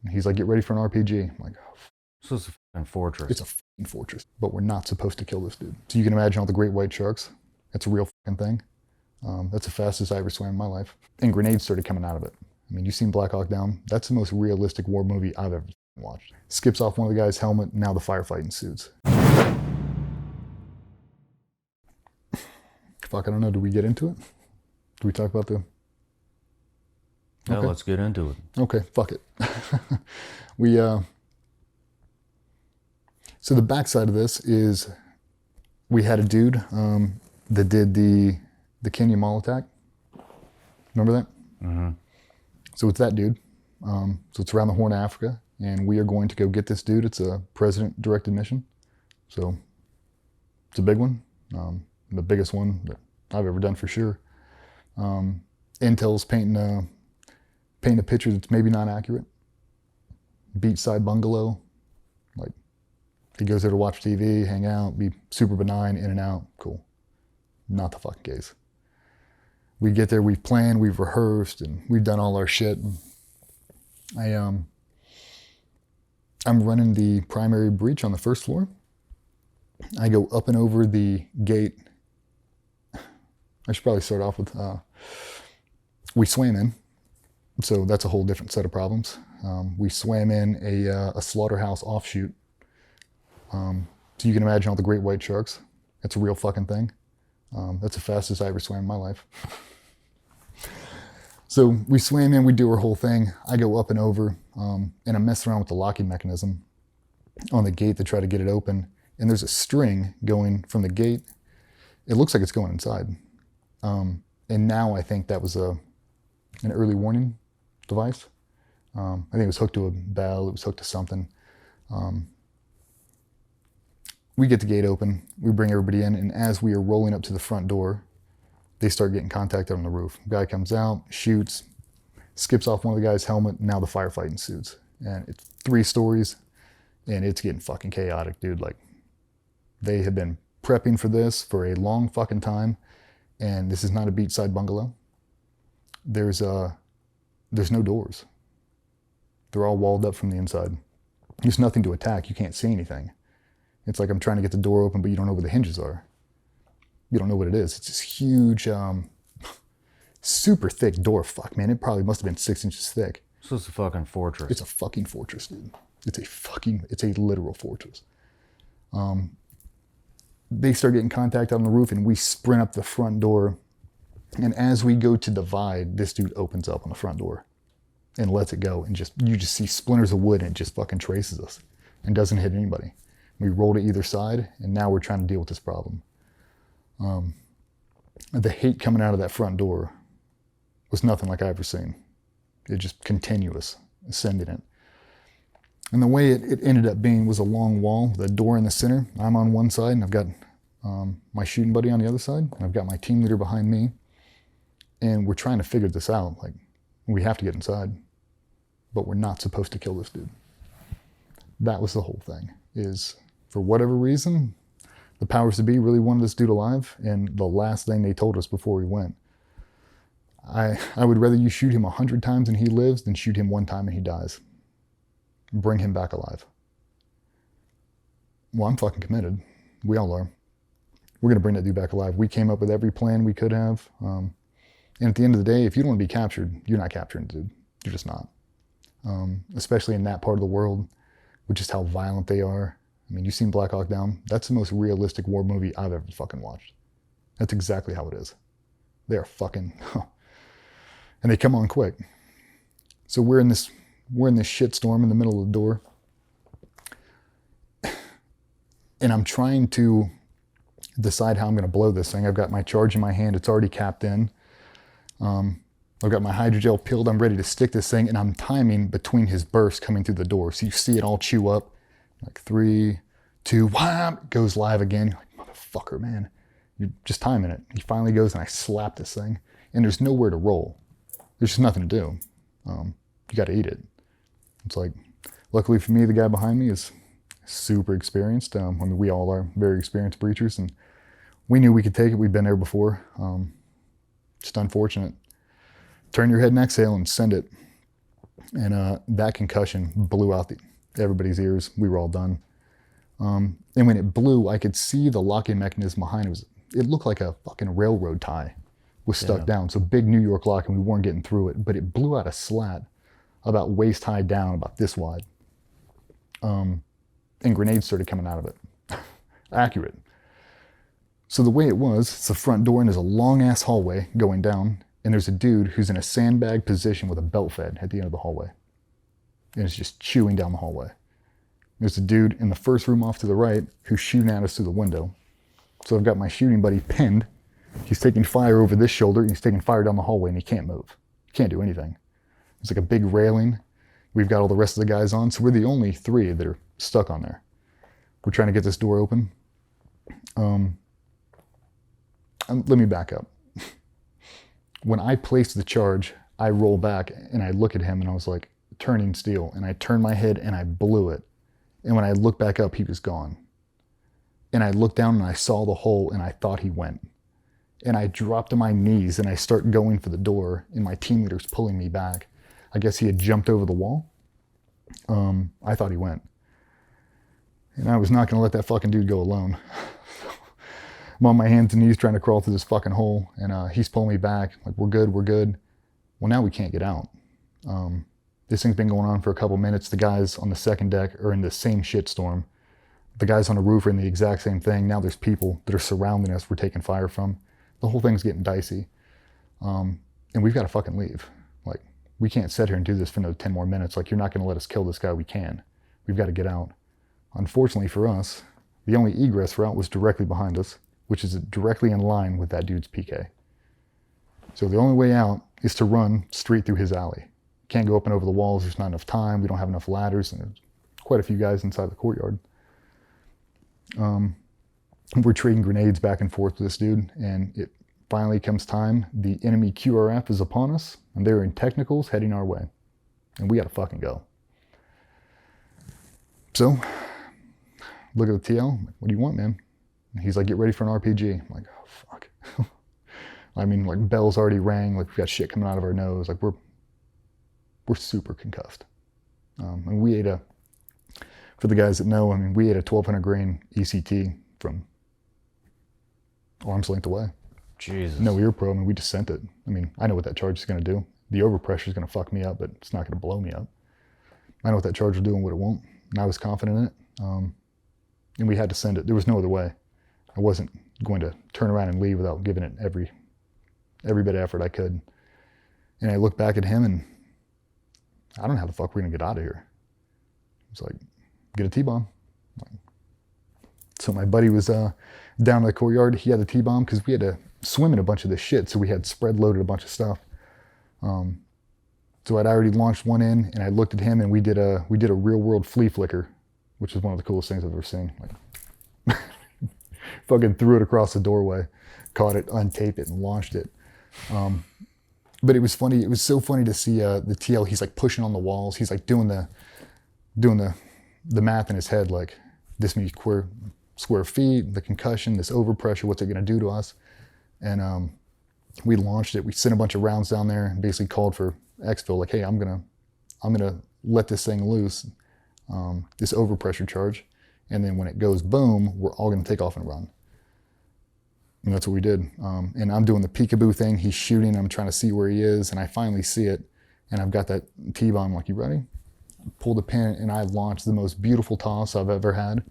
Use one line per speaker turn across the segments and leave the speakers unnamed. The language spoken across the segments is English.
And he's like, get ready for an RPG. I'm like, oh,
So it's a fucking fortress.
it's a fucking fortress, but we're not supposed to kill this dude. So you can imagine all the great white sharks. It's a real fucking thing. That's the fastest I ever swam in my life. And grenades started coming out of it. I mean, you've seen Black Hawk Down. That's the most realistic war movie I've ever watched. Skips off one of the guy's helmet, now the firefight ensues. Fuck, I don't know. Do we get into it? Do we talk about the...
Yeah,
Okay.
let's get into it.
Okay, fuck it. So the backside of this is we had a dude that did the Kenya Mall attack. Remember that?
Mm-hmm.
So it's that dude. So it's around the Horn of Africa, and we are going to go get this dude. It's a president-directed mission. So it's a big one. The biggest one that I've ever done for sure. Intel's painting a picture that's maybe not accurate. Beachside bungalow. Like, he goes there to watch TV, hang out, be super benign, in and out. Cool. Not the fucking case. We get there, we've planned, we've rehearsed, and we've done all our shit. And I'm running the primary breach on the first floor. I go up and over the gate. I should probably start off with, we swam in. So that's a whole different set of problems. We swam in a slaughterhouse offshoot. So you can imagine all the great white sharks. It's a real fucking thing. That's the fastest I ever swam in my life. So we swam in, we do our whole thing. I go up and over, and I'm messing around with the locking mechanism on the gate to try to get it open. And there's a string going from the gate. It looks like it's going inside. And now I think that was an early warning device. I think it was hooked to a bell, it was hooked to something. We get the gate open, we bring everybody in, and as we are rolling up to the front door, they start getting contacted on the roof. Guy comes out, shoots, skips off one of the guy's helmet, now the firefight ensues. And it's 3 stories, and it's getting fucking chaotic, dude. Like, they have been prepping for this for a long fucking time, and this is not a beachside bungalow. There's no doors. They're all walled up from the inside. There's nothing to attack, you can't see anything. It's like I'm trying to get the door open, but you don't know where the hinges are. You don't know what it is. It's this huge, super thick door. Fuck, man, it probably must have been 6 inches thick.
So it's a fucking fortress.
It's a fucking fortress, dude. It's a literal fortress. They start getting contact on the roof, and we sprint up the front door. And as we go to divide, this dude opens up on the front door and lets it go. And you just see splinters of wood, and it just fucking traces us and doesn't hit anybody. We roll to either side, and now we're trying to deal with this problem. The hate coming out of that front door was nothing like I've ever seen. It just continuous, ascending it. And the way it ended up being was a long wall, the door in the center. I'm on one side, and I've got my shooting buddy on the other side, and I've got my team leader behind me. And we're trying to figure this out. Like, we have to get inside, but we're not supposed to kill this dude. That was the whole thing, is for whatever reason, the powers to be really wanted this dude alive, and the last thing they told us before we went, I would rather you shoot him 100 times and he lives than shoot him 1 time and he dies. Bring him back alive. Well, I'm fucking committed. We all are. We're gonna bring that dude back alive. We came up with every plan we could have. And at the end of the day, if you don't want to be captured, you're not capturing the dude. You're just not. Especially in that part of the world, with just how violent they are. I mean, you've seen Black Hawk Down. That's the most realistic war movie I've ever fucking watched. That's exactly how it is. They are fucking, and they come on quick. So we're in this shit storm in the middle of the door. And I'm trying to decide how I'm gonna blow this thing. I've got my charge in my hand, it's already capped in. I've got my hydrogel peeled, I'm ready to stick this thing, and I'm timing between his bursts coming through the door. So you see it all chew up, like 3, 2, wham, it goes live again. You're like, motherfucker, man. You're just timing it. He finally goes, and I slap this thing, and there's nowhere to roll. There's just nothing to do. You gotta eat it. It's like, luckily for me, the guy behind me is super experienced. I mean, we all are very experienced breachers, and we knew we could take it. We'd been there before. Just unfortunate. Turn your head and exhale and send it. And that concussion blew out everybody's ears. We were all done. And when it blew, I could see the locking mechanism behind it. It looked like a fucking railroad tie was stuck down. So big New York lock, and we weren't getting through it. But it blew out a slat about waist high down, about this wide. And grenades started coming out of it. Accurate. So the way it was, it's the front door, and there's a long ass hallway going down, and there's a dude who's in a sandbag position with a belt fed at the end of the hallway. And it's just chewing down the hallway. There's a dude in the first room off to the right who's shooting at us through the window. So I've got my shooting buddy pinned. He's taking fire over this shoulder, and he's taking fire down the hallway, and he can't move. He can't do anything. It's like a big railing. We've got all the rest of the guys on, so we're the only three that are stuck on there. We're trying to get this door open. Let me back up. When I placed the charge, I roll back and I look at him, and I was like, turning steel. And I turned my head and I blew it. And when I looked back up, he was gone. And I looked down and I saw the hole, and I thought he went. And I dropped to my knees and I start going for the door, and my team leader's pulling me back. I guess he had jumped over the wall. I thought he went. And I was not gonna let that fucking dude go alone. I'm on my hands and knees trying to crawl through this fucking hole, and he's pulling me back, like, we're good, we're good. Well, now we can't get out. This thing's been going on for a couple minutes. The guys on the second deck are in the same shitstorm. The guys on the roof are in the exact same thing. Now there's people that are surrounding us we're taking fire from. The whole thing's getting dicey. And we've got to fucking leave. Like, we can't sit here and do this for another 10 more minutes. Like, you're not going to let us kill this guy. We can. We've got to get out. Unfortunately for us, the only egress route was directly behind us, which is directly in line with that dude's PK. So the only way out is to run straight through his alley. Can't go up and over the walls. There's not enough time. We don't have enough ladders, and there's quite a few guys inside the courtyard. We're trading grenades back and forth with this dude, and it finally comes time. The enemy QRF is upon us, and they're in technicals heading our way. And we gotta fucking go. So, look at the TL. I'm like, what do you want, man? And he's like, get ready for an RPG. I'm like, oh, fuck. I mean, like, bells already rang. Like, we've got shit coming out of our nose. Like, we're super concussed. And we ate for the guys that know, I mean, we ate a 1,200 grain ECT from arm's length away.
Jesus.
No ear probe, and we just sent it. I mean, I know what that charge is going to do. The overpressure is going to fuck me up, but it's not going to blow me up. I know what that charge will do and what it won't, and I was confident in it. And we had to send it. There was no other way. I wasn't going to turn around and leave without giving it every bit of effort I could. And I looked back at him, and I don't know how the fuck we're going to get out of here. It's like, get a T-bomb. So my buddy was down in the courtyard. He had a T-bomb because we had to swim in a bunch of this shit. So we had spread loaded a bunch of stuff. So I'd already launched one in, and I looked at him, and we did a real world flea flicker, which is one of the coolest things I've ever seen. Like, fucking threw it across the doorway, caught it, untaped it, and launched it. But it was funny. It was so funny to see the TL. He's like pushing on the walls. He's like doing the math in his head, like, this many square feet, the concussion, this overpressure, what's it going to do to us? And we launched it. We sent a bunch of rounds down there and basically called for exfil, like, hey, I'm gonna let this thing loose, this overpressure charge, and then when it goes boom, we're all gonna take off and run. And that's what we did. And I'm doing the peekaboo thing. He's shooting. I'm trying to see where he is, and I finally see it. And I've got that T-bomb. Like, you ready? Pull the pin, and I launched the most beautiful toss I've ever had.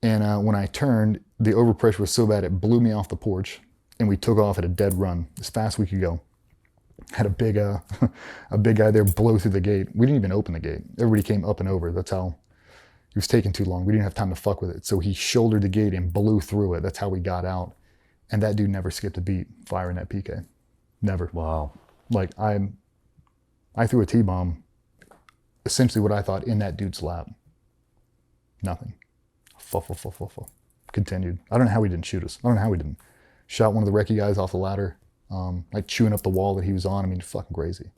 And when I turned, the overpressure was so bad it blew me off the porch, and we took off at a dead run as fast as we could go. Had a big guy there blow through the gate. We didn't even open the gate. Everybody came up and over. That's how it was taking too long. We didn't have time to fuck with it. So he shouldered the gate and blew through it. That's how we got out. And that dude never skipped a beat firing that PK. Never.
Wow. Like,
I threw a T-bomb, essentially what I thought, in that dude's lap. Nothing. Continued. I don't know how he didn't shoot us. I don't know how he didn't. Shot one of the recce guys off the ladder, like chewing up the wall that he was on. I mean, fucking crazy.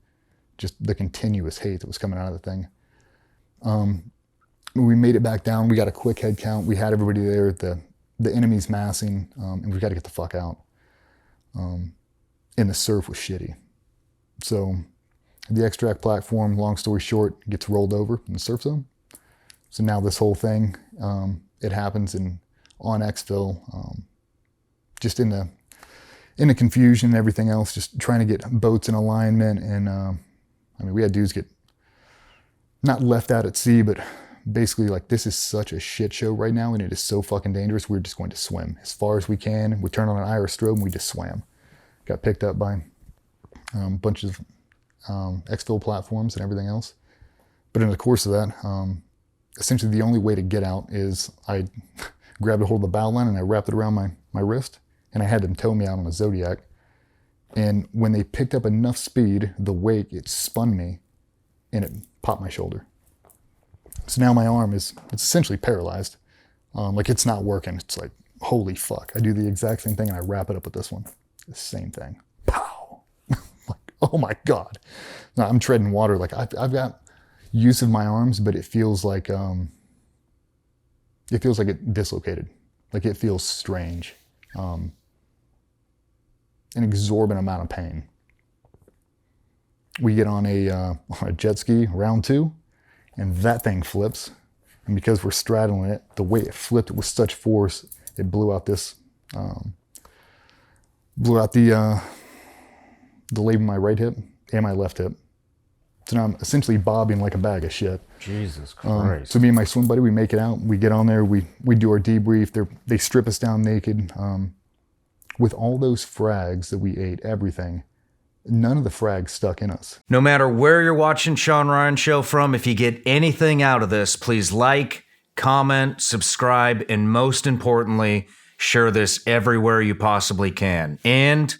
Just the continuous hate that was coming out of the thing. We made it back down. We got a quick head count. We had everybody there. The enemy's massing, and we've got to get the fuck out. And the surf was shitty. So The extract platform, long story short, gets rolled over in the surf zone. So now this whole thing, it happens on exfil, just in the confusion and everything else, just trying to get boats in alignment. And I mean, we had dudes get not left out at sea, but basically like, this is such a shit show right now, and it is so fucking dangerous. We're just going to swim as far as we can. We turn on an IR strobe and we just swam. Got picked up by a bunch of exfil platforms and everything else. But in the course of that, essentially the only way to get out is I grabbed a hold of the bow line and I wrapped it around my wrist, and I had them tow me out on a Zodiac. And when they picked up enough speed, the wake, it spun me and it popped my shoulder. So now my arm it's essentially paralyzed. Like, it's not working. It's like, holy fuck. I do the exact same thing and I wrap it up with this one. The same thing. Pow! Like, oh my God. Now I'm treading water. Like, I've got use of my arms, but it feels like it dislocated. Like, it feels strange. An exorbitant amount of pain. We get on a jet ski, round 2, and that thing flips. And because we're straddling it, the way it flipped with such force, it blew out the labia in my right hip and my left hip. So now I'm essentially bobbing like a bag of shit.
Jesus Christ.
So me and my swim buddy, we make it out. We get on there. We do our debrief. They strip us down naked. With all those frags that we ate, everything, none of the frags stuck in us.
No matter where you're watching Shawn Ryan Show from, if you get anything out of this, please like, comment, subscribe, and most importantly, share this everywhere you possibly can. And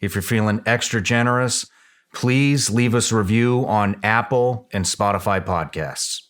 if you're feeling extra generous, please leave us a review on Apple and Spotify podcasts.